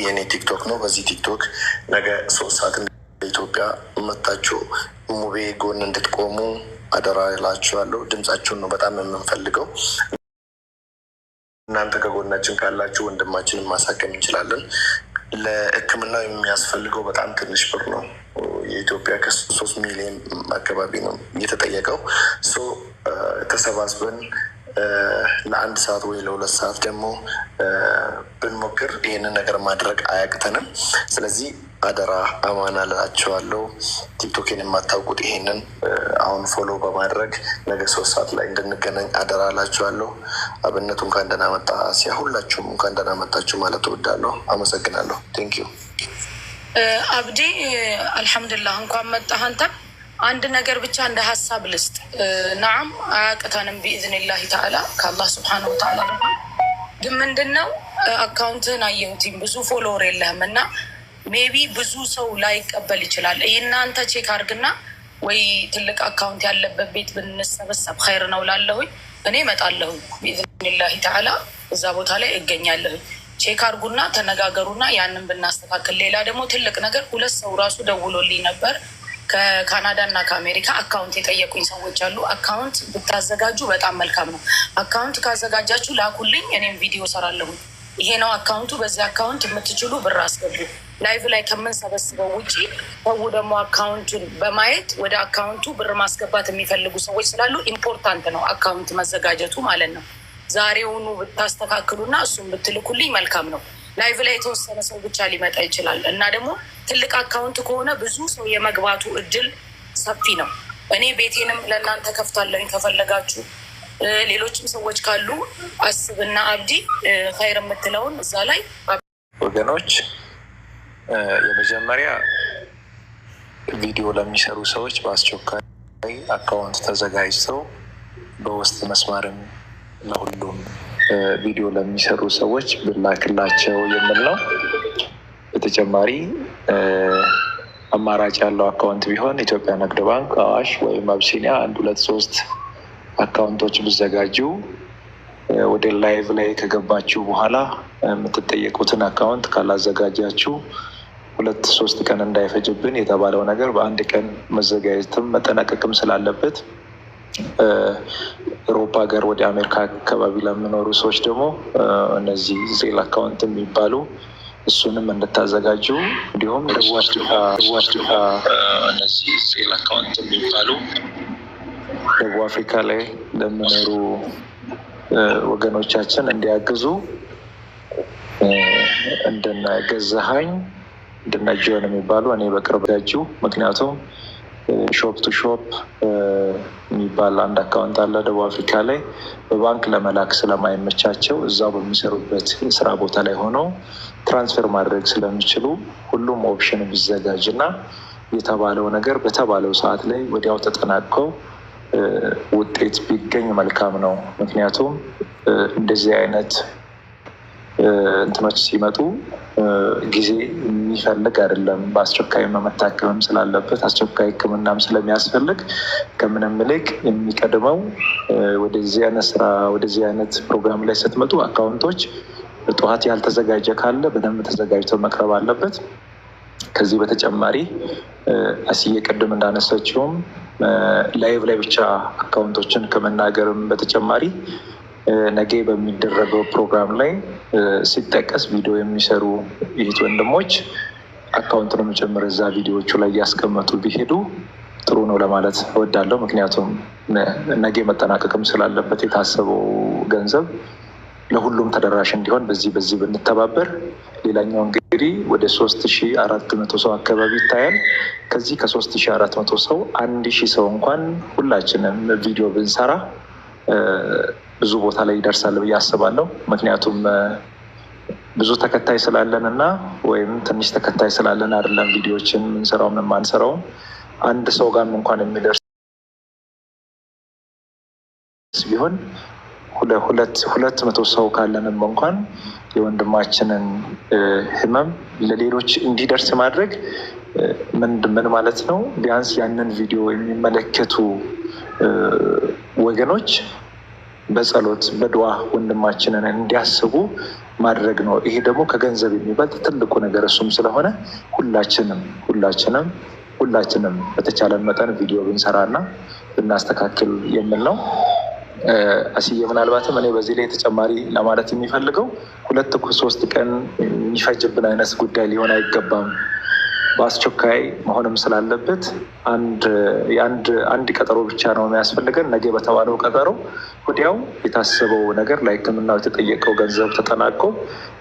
የኔ ቲክቶክ ነው። በዚህ ቲክቶክ ነገ 3 ሰዓት ኢትዮጵያ መታችሁ ሙቤ ጎን እንድትቆሙ አደራ እላችኋለሁ። ድምጻችሁን ነው በጣም የምንፈልገው። እናንተ ከጎናችን ካላችሁ ወንድማችንን ማሳከም እንችላለን። ለሕክምናው የሚያስፈልገው በጣም ትንሽ ብር ነው። የኢትዮጵያ ከ3 ሚሊዮን አካባቢ ነው እየተጠየቀው። ተሰባስበን ለ1 ሰዓት ወይ ለ2 ሰዓት ደግሞ ብንሞክር ይህንን ነገር ማድረግ አያቅተንም። ስለዚህ አደራ አማና እላችኋለሁ። ቲክቶክን የማታውቁት ይሄንን አሁን ፎሎ በማድረግ ነገ 3 ሰዓት ላይ እንድንገናኝ አደራ እላችኋለሁ። አብነቱ እንኳን ደህና መጣ። አሲያ ሁላችሁም እንኳን ደህና መጣችሁ ማለት እወዳለሁ። አመሰግናለሁ። ቴንክ ዩ አብዲ። አልሐምዱሊላህ እንኳን መጣህ። አንተም አንድ ነገር ብቻ እንደ ሀሳብ ልስጥ። ናም አያቅተንም ቢኢዝኒላሂ ተዓላ ከአላህ ስብሓነሁ ወተዓላ። ግን ምንድነው አካውንትህን አየሁትም ብዙ ፎሎወር የለህም እና ሜቢ ብዙ ሰው ላይቀበል ይችላል። እናንተ ቼክ አድርግና ወይ ትልቅ አካውንት ያለበት ቤት ብንሰበሰብ ኸይር ነው ላለሁኝ። እኔ እመጣለሁኝ ቢኢዝኒላሂ ተዓላ እዛ ቦታ ላይ እገኛለሁኝ። ቼክ አድርጉና ተነጋገሩና ያንን ብናስተካክል። ሌላ ደግሞ ትልቅ ነገር 2 ሰው ራሱ ደውሎልኝ ነበር ከካናዳ እና ከአሜሪካ አካውንት የጠየቁኝ ሰዎች አሉ። አካውንት ብታዘጋጁ በጣም መልካም ነው። አካውንት ካዘጋጃችሁ ላኩልኝ፣ እኔም ቪዲዮ ሰራለሁኝ። ይሄ ነው አካውንቱ፣ በዚህ አካውንት የምትችሉ ብር አስገቡ። ላይቭ ላይ ከምንሰበስበው ውጭ ሰው ደግሞ አካውንቱን በማየት ወደ አካውንቱ ብር ማስገባት የሚፈልጉ ሰዎች ስላሉ ኢምፖርታንት ነው አካውንት መዘጋጀቱ ማለት ነው። ዛሬውኑ ብታስተካክሉና እሱን ብትልኩልኝ መልካም ነው። ላይቭ ላይ የተወሰነ ሰው ብቻ ሊመጣ ይችላል እና ደግሞ ትልቅ አካውንት ከሆነ ብዙ ሰው የመግባቱ እድል ሰፊ ነው። እኔ ቤቴንም ለእናንተ ከፍታለሁኝ ከፈለጋችሁ። ሌሎችም ሰዎች ካሉ አስብና አብዲ ኸይር የምትለውን እዛ ላይ ወገኖች። የመጀመሪያ ቪዲዮ ለሚሰሩ ሰዎች በአስቸኳይ አካውንት ተዘጋጅተው በውስጥ መስመርም ለሁሉም ቪዲዮ ለሚሰሩ ሰዎች ብላክላቸው የሚል ነው። በተጨማሪ አማራጭ ያለው አካውንት ቢሆን ኢትዮጵያ ንግድ ባንክ፣ አዋሽ ወይም አብሲኒያ 1 2 3 አካውንቶች ብዘጋጁ ወደ ላይቭ ላይ ከገባችሁ በኋላ የምትጠየቁትን አካውንት ካላዘጋጃችሁ 2-3 ቀን እንዳይፈጅብን የተባለው ነገር በ1 ቀን መዘጋጀትም መጠናቀቅም ስላለበት አውሮፓ ሀገር ወደ አሜሪካ አካባቢ ለሚኖሩ ሰዎች ደግሞ እነዚህ ዜል አካውንት የሚባሉ እሱንም እንድታዘጋጁ፣ እንዲሁም ደቡብ አፍሪካ እነዚህ ዜል አካውንት የሚባሉ ደቡብ አፍሪካ ላይ ለሚኖሩ ወገኖቻችን እንዲያግዙ እንደነ ገዛሀኝ እንደነ ጆን የሚባሉ እኔ በቅርብ ጋጁ። ምክንያቱም ሾፕ ቱ ሾፕ የሚባል አንድ አካውንት አለ ደቡብ አፍሪካ ላይ በባንክ ለመላክ ስለማይመቻቸው እዛው በሚሰሩበት የስራ ቦታ ላይ ሆነው ትራንስፈር ማድረግ ስለሚችሉ ሁሉም ኦፕሽን ቢዘጋጅ እና የተባለው ነገር በተባለው ሰዓት ላይ ወዲያው ተጠናቀው ውጤት ቢገኝ መልካም ነው። ምክንያቱም እንደዚህ አይነት እንትኖች ሲመጡ ጊዜ የሚፈልግ አይደለም። በአስቸኳይ መታከምም ስላለበት አስቸኳይ ሕክምናም ስለሚያስፈልግ ከምንም ይልቅ የሚቀድመው ወደዚህ አይነት ስራ ወደዚህ አይነት ፕሮግራም ላይ ስትመጡ አካውንቶች ጠዋት ያልተዘጋጀ ካለ በደንብ ተዘጋጅተው መቅረብ አለበት። ከዚህ በተጨማሪ አስዬ ቅድም እንዳነሳችውም ላይቭ ላይ ብቻ አካውንቶችን ከመናገርም በተጨማሪ ነገ በሚደረገው ፕሮግራም ላይ ሲጠቀስ ቪዲዮ የሚሰሩ ይህት ወንድሞች አካውንቱንም ጭምር እዛ ቪዲዮዎቹ ላይ እያስቀመጡ ቢሄዱ ጥሩ ነው ለማለት እወዳለሁ። ምክንያቱም ነገ መጠናቀቅም ስላለበት የታሰበው ገንዘብ ለሁሉም ተደራሽ እንዲሆን በዚህ ብንተባበር። ሌላኛው እንግዲህ ወደ 3400 ሰው አካባቢ ይታያል። ከዚህ ከ3400 ሰው 1000 ሰው እንኳን ሁላችንም ቪዲዮ ብንሰራ ብዙ ቦታ ላይ ይደርሳል ብዬ አስባለሁ። ምክንያቱም ብዙ ተከታይ ስላለን እና ወይም ትንሽ ተከታይ ስላለን አይደለም ቪዲዮዎችን የምንሰራውም የማንሰራውም። አንድ ሰው ጋር እንኳን የሚደርስ ቢሆን 200 ሰው ካለንም እንኳን የወንድማችንን ህመም ለሌሎች እንዲደርስ ማድረግ ምን ማለት ነው? ቢያንስ ያንን ቪዲዮ የሚመለከቱ ወገኖች በጸሎት በዱዓ ወንድማችንን እንዲያስቡ ማድረግ ነው። ይሄ ደግሞ ከገንዘብ የሚበልጥ ትልቁ ነገር እሱም ስለሆነ ሁላችንም በተቻለን መጠን ቪዲዮ ብንሰራና ብናስተካክል የሚል ነው። አስዬ ምናልባትም እኔ በዚህ ላይ ተጨማሪ ለማለት የሚፈልገው 2-3 ቀን የሚፈጅብን አይነት ጉዳይ ሊሆን አይገባም። በአስቸኳይ መሆንም ስላለበት አንድ ቀጠሮ ብቻ ነው የሚያስፈልገን። ነገ በተባለው ቀጠሮ ወዲያው የታሰበው ነገር ለሕክምናው የተጠየቀው ገንዘብ ተጠናቆ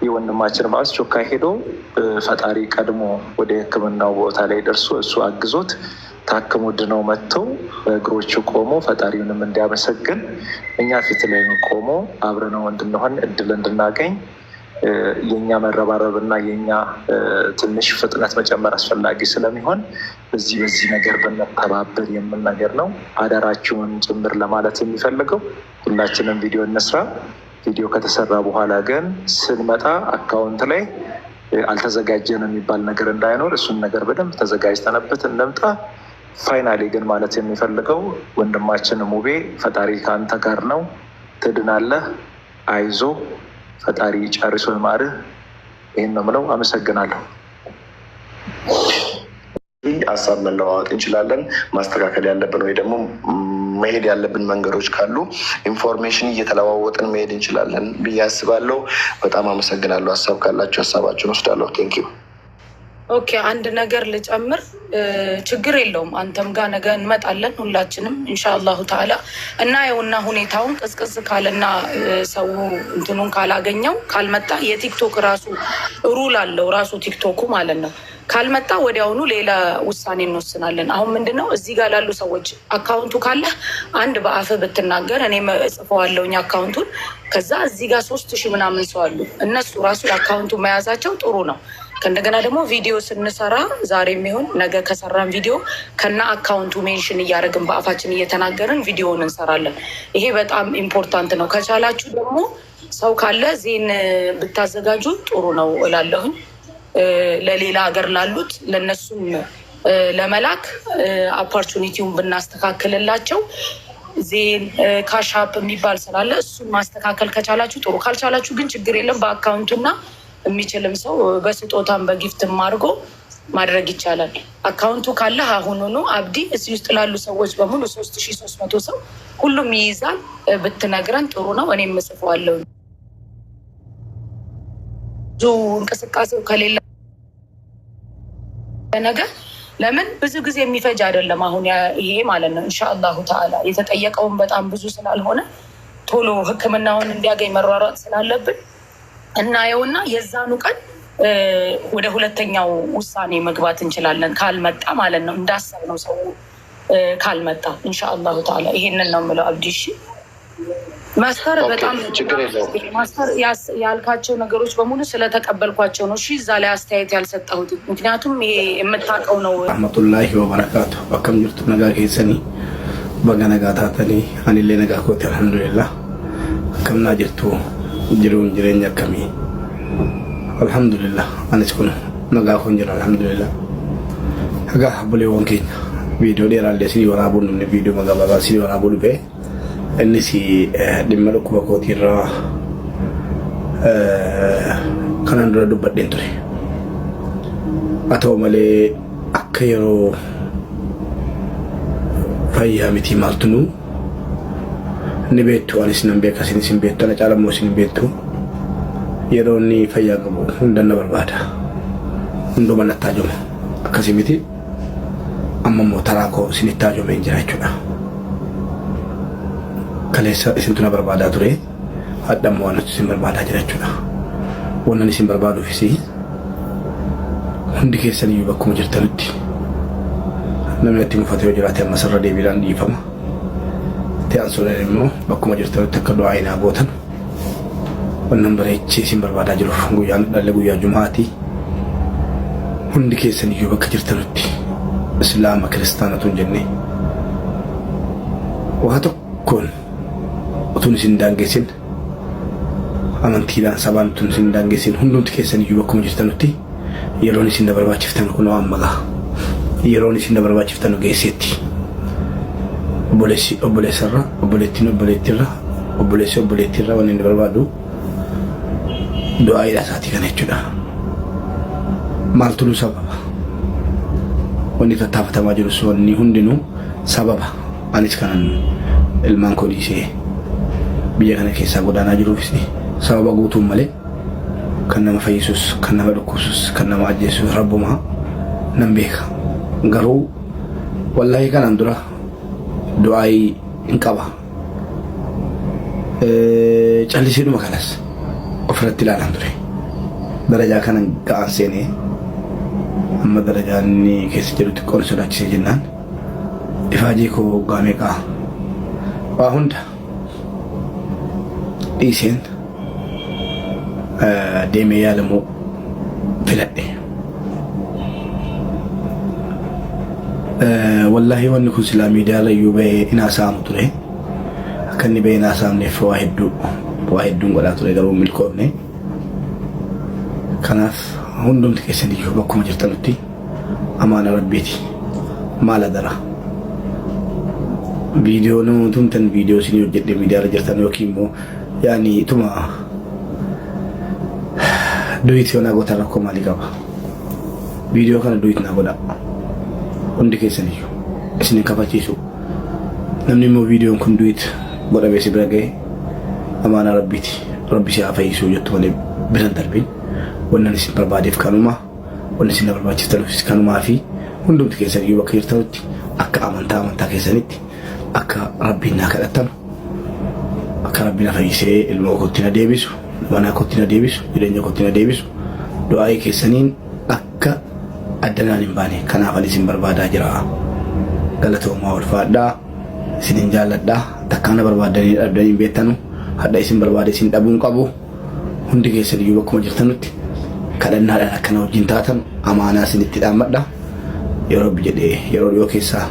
የወንድማችን በአስቸኳይ ሄዶ ፈጣሪ ቀድሞ ወደ ሕክምናው ቦታ ላይ ደርሶ እሱ አግዞት ታክሞ ድነው መጥተው በእግሮቹ ቆሞ ፈጣሪውንም እንዲያመሰግን እኛ ፊት ላይ ቆሞ አብረነው እንድንሆን እድል እንድናገኝ የኛ መረባረብ እና የኛ ትንሽ ፍጥነት መጨመር አስፈላጊ ስለሚሆን በዚህ ነገር ብንተባበር የሚል ነገር ነው። አዳራችሁን ጭምር ለማለት የሚፈልገው ሁላችንም ቪዲዮ እንስራ። ቪዲዮ ከተሰራ በኋላ ግን ስንመጣ አካውንት ላይ አልተዘጋጀን የሚባል ነገር እንዳይኖር እሱን ነገር በደንብ ተዘጋጅተንበት እንምጣ። ፋይናሊ ግን ማለት የሚፈልገው ወንድማችን ሙቤ ፈጣሪ ከአንተ ጋር ነው፣ ትድናለህ፣ አይዞ፣ ፈጣሪ ጨርሶ ይማርህ። ይህን ነው የምለው። አመሰግናለሁ። ሀሳብ መለዋወጥ እንችላለን። ማስተካከል ያለብን ወይ ደግሞ መሄድ ያለብን መንገዶች ካሉ ኢንፎርሜሽን እየተለዋወጥን መሄድ እንችላለን ብዬ አስባለሁ። በጣም አመሰግናለሁ። ሀሳብ ካላችሁ ሀሳባችሁን ወስዳለሁ። ቴንኪዩ። ኦኬ፣ አንድ ነገር ልጨምር። ችግር የለውም። አንተም ጋር ነገ እንመጣለን ሁላችንም ኢንሻአላሁ ተዓላ እናየውና ሁኔታውን ቅዝቅዝ ካለና ሰው እንትኑን ካላገኘው ካልመጣ የቲክቶክ ራሱ ሩል አለው ራሱ ቲክቶኩ ማለት ነው። ካልመጣ ወዲያውኑ ሌላ ውሳኔ እንወስናለን። አሁን ምንድነው እዚህ ጋር ላሉ ሰዎች አካውንቱ ካለ አንድ በአፍህ ብትናገር እኔ እጽፈዋለሁኝ አካውንቱን። ከዛ እዚህ ጋር 3000 ምናምን ሰው አሉ። እነሱ ራሱ አካውንቱ መያዛቸው ጥሩ ነው። ከእንደገና ደግሞ ቪዲዮ ስንሰራ ዛሬ የሚሆን ነገ ከሰራን ቪዲዮ ከና አካውንቱ ሜንሽን እያደረግን በአፋችን እየተናገርን ቪዲዮውን እንሰራለን። ይሄ በጣም ኢምፖርታንት ነው። ከቻላችሁ ደግሞ ሰው ካለ ዜን ብታዘጋጁ ጥሩ ነው እላለሁኝ። ለሌላ ሀገር ላሉት ለነሱም ለመላክ ኦፖርቹኒቲውን ብናስተካክልላቸው ዜን ካሻፕ የሚባል ስላለ እሱን ማስተካከል ከቻላችሁ ጥሩ፣ ካልቻላችሁ ግን ችግር የለም። በአካውንቱና የሚችልም ሰው በስጦታም በጊፍትም አድርጎ ማድረግ ይቻላል። አካውንቱ ካለ አሁኑኑ አብዲ እዚህ ውስጥ ላሉ ሰዎች በሙሉ 3300 ሰው ሁሉም ይይዛል ብትነግረን ጥሩ ነው። እኔም እጽፈዋለሁ። ብዙ እንቅስቃሴው ከሌለ ነገር ለምን ብዙ ጊዜ የሚፈጅ አይደለም። አሁን ይሄ ማለት ነው ኢንሻአላሁ ተዓላ የተጠየቀውን በጣም ብዙ ስላልሆነ ቶሎ ሕክምናውን እንዲያገኝ መሯሯጥ ስላለብን እናየውና የዛኑ ቀን ወደ ሁለተኛው ውሳኔ መግባት እንችላለን። ካልመጣ ማለት ነው እንዳሰብነው ሰው ካልመጣ ኢንሻአላሁ ተዓላ ይሄንን ነው የምለው። አብዲሽ ማስተር በጣም ማስተር ያልካቸው ነገሮች በሙሉ ስለተቀበልኳቸው ነው። እሺ እዛ ላይ አስተያየት ያልሰጠሁት ምክንያቱም ይሄ የምታውቀው ነው። ረህመቱላሂ ወበረካቱ በከም ጅርቱ ነጋ ከሰኒ በገነጋታተኒ አንሌ ነጋ ኮት አልሐምዱሊላህ ከምና ጅርቱ ጅሩን ጅሬኛ ከሚ አልሐምዱሊላህ አንስኩን ነጋ ኮንጀራ አልሐምዱሊላህ ሀጋ ቡሌ ወንኪኝ ቪዲዮ ዴራል ደሲ ወራቡን ቪዲዮ መጋባባ ሲ ወራቡን በ እንሲ ድመለኩ በኮቲራ ከናንድራ ዱበዴን ቱሬ አቶ መሌ አከየሮ ፈያ ሚቲ ማልቱኑ ንቤቱ አኒስ ነምቤ ከሲን ሲንቤቱ ተነጫለሞ ሲንቤቱ የሮኒ ፈያ ገቡ እንደነ በርባዳ እንዶ መነታጆ አከሲሚቲ አመሞ ተራኮ ሲኒታጆ መንጀራቹና ከሌሳ ሲንቱና በርባዳ ቱሬ አዳም ዋነች ሲን በርባዳ ጀራቹና ወነኒ ሲን በርባዱ ፊሲ ሁንዲ ከሰን ይበኩ መጀርተልቲ ነምነቲ ሙፈቴው ጀራተ መሰረ ዴቢላን ይፈማ ቲያንሶለሞ በኩ መጀርተልቲ ከዶ አይና ቦተን ወነን በሬቺ ሲን በርባዳ ጅሩ ጉያን ለጉያ ጁማቲ ሁንዲ ከሰን ይበኩ ጀርተልቲ እስላም ክርስቲያናቱን ጀኔ ወሃቶ ኮን ቱን ሲንዳንጌሲን አመንቲላን ሰባን ቱን ሲንዳንጌሲን ሁንዱም ትከሰን ይበኩ መጅተኑቲ የሮኒ ሲንደበርባችፍተን ኩኖ አመጋ የሮኒ ሲንደበርባችፍተን ገይሴቲ ኦቦሌሰራ ኦቦሌቲኖ ኦቦሌቲራ ኦቦሌሲ ኦቦሌቲራ ወን እንደበርባዱ du'aa isaati kana jechuudha. Maaltu sababa wanni tattaafatamaa jiru wanni hundinuu sababa anis kanan ilmaan koo dhiisee biyya kana keessaa godaanaa jiruufis sababa guutuun malee kan nama fayyisus kan nama dhukkubsus kan nama ajjeesus rabbuma nan beeka. Garuu wallahi kanan dura du'aa hin qaba calliseedhuma kanas ofirratti ilaalan ture. Darajaa kanan ga'an seenee amma darajaan inni keessa jiru xiqqoon sodaachisee jennaan ifaajii koo waggaa meeqaa waa hunda dhiiseen deemee yaalamuu filadhe. Wallahi wanni kun silaa miidiyaa layyuu bahee inaasamu ture. Akka inni bahee inaasamneef waa hedduun godhaa ture garuu milkoofne. Kanaaf hundumti keessan iyyuu bakkuma jirtanutti amaana rabbiiti maal adara viidiyoo namoota viidiyoo isin hojjedhe miidiyaarra jirtan yookiin immoo yaani ituma du'it yoo naa gootan rakkoo maalii qaba? Viidiyoo kana du'it naa godha hundi keessan iyyuu isin kafachiisu. Namni immoo viidiyoon kun du'it godhamee si bira ga'e amaana rabbiiti rabbi si haa fayyisuu jettu malee biran darbiin. Wannan isin barbaadeef kanuma wannan isin barbaachiftanuufis kanumaa fi hundumti keessan iyyuu bakka jirtanutti akka amantaa keessanitti akka rabbiin naa kadhattan akka rabbiin na fayyisee ilmoo kootti na deebisu mana kootti na deebisu jireenya kootti na deebisu du'aa keessaniin akka addanaan hin baane kanaaf isin barbaadaa jira. Galatoomaa ulfaadhaa isinin jaalladhaa takkaa na barbaadanii dhabdanii beektanu hadda isin barbaade isin dhabuun qabu hundi keessan iyyuu bakkuma jirtanutti kadhannaadhaan akkana wajjin taatan amaanaa isinitti dhaammadha. Yeroo rabbi jedhee yeroo dhiyoo keessaa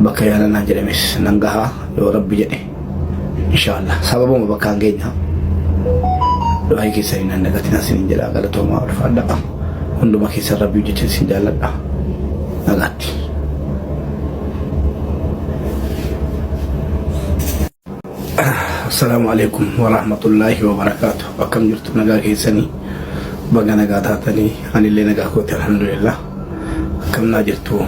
bakka yaalanaan jedhames nan gahaa yoo rabbi jedhe inshaallah sababuma bakkaan geenya du'aa keessanii nan dagatina isinin jedha. Galatoomaa ulfaadhaa hunduma keessan rabbii jecha isin jaalladha. Nagaatti. Assalamu alaikum warahmatullahi wabarakatuh. Akkam jirtu nagaa keessanii baga nagaa taatanii anillee nagaa kooti alhamdulillah. Akkam naa jirtu